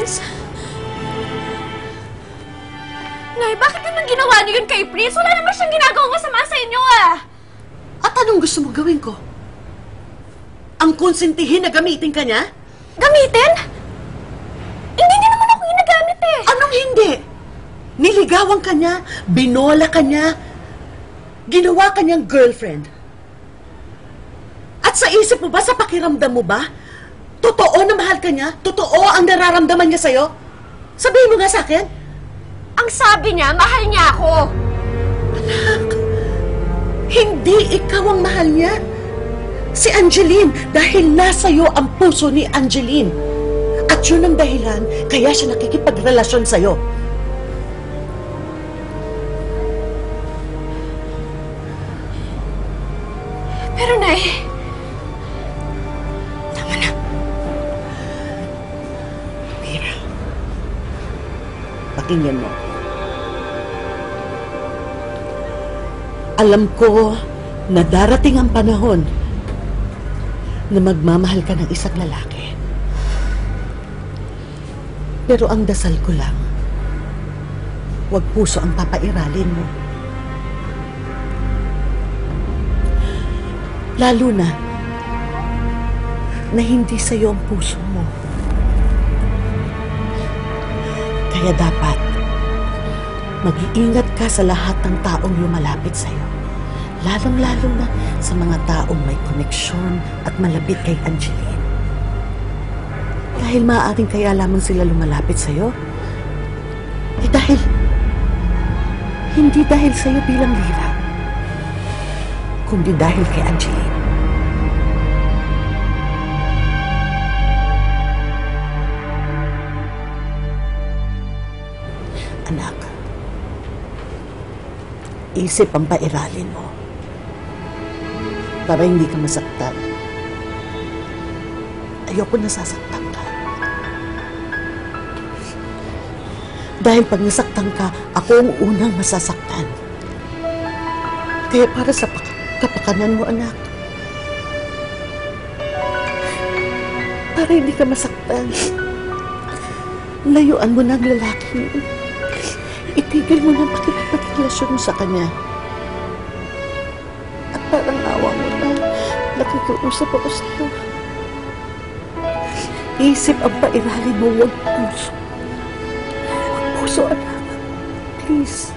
Prince? Nay, bakit naman ginawa niyo yun kay Prince? Wala naman siyang ginagawang masama sa inyo, ah! At anong gusto mo gawin ko? Ang konsentihin na gamitin ka niya? Gamitin? Hindi niya naman ako ginagamit eh! Anong hindi? Niligawan ka niya, binola ka niya, ginawa ka niyang girlfriend. At sa isip mo ba, sa pakiramdam mo ba, totoo na mahal ka niya? Totoo ang nararamdaman niya sa'yo? Sabihin mo nga sa akin. Ang sabi niya, mahal niya ako! Anak, hindi ikaw ang mahal niya. Si Angeline, dahil nasa iyo ang puso ni Angeline. At yun ang dahilan, kaya siya nakikipagrelasyon sa'yo. Pero, Nay, tama na. Mira, pakinggan mo. Alam ko na darating ang panahon na magmamahal ka ng isang lalaki. Pero ang dasal ko lang, huwag puso ang papairalin mo. Lalo na hindi sa'yo ang puso mo. Kaya dapat mag-iingat ka sa lahat ng taong lumalapit sa'yo. Lalong-lalo na sa mga taong may koneksyon at malapit kay Angeline. Dahil maaaring kaya lamang sila lumalapit sa'yo, hindi dahil sa'yo bilang Lila, kundi dahil kay Angeline. Anak, isip ang pairalin mo para hindi ka masaktan. Ayoko nasasaktan ka. Dahil pag nasaktan ka, ako ang unang masasaktan. Kaya para sa kapakanan mo, anak, para hindi ka masaktan, layuan mo ng lalaki. Itigil mo na pakipagrelasyon mo sa kanya. At parang awa mo na, nakikiusap ako sa'yo. Isip ang pairalin mo, huwag puso. Huwag puso, anak. Please.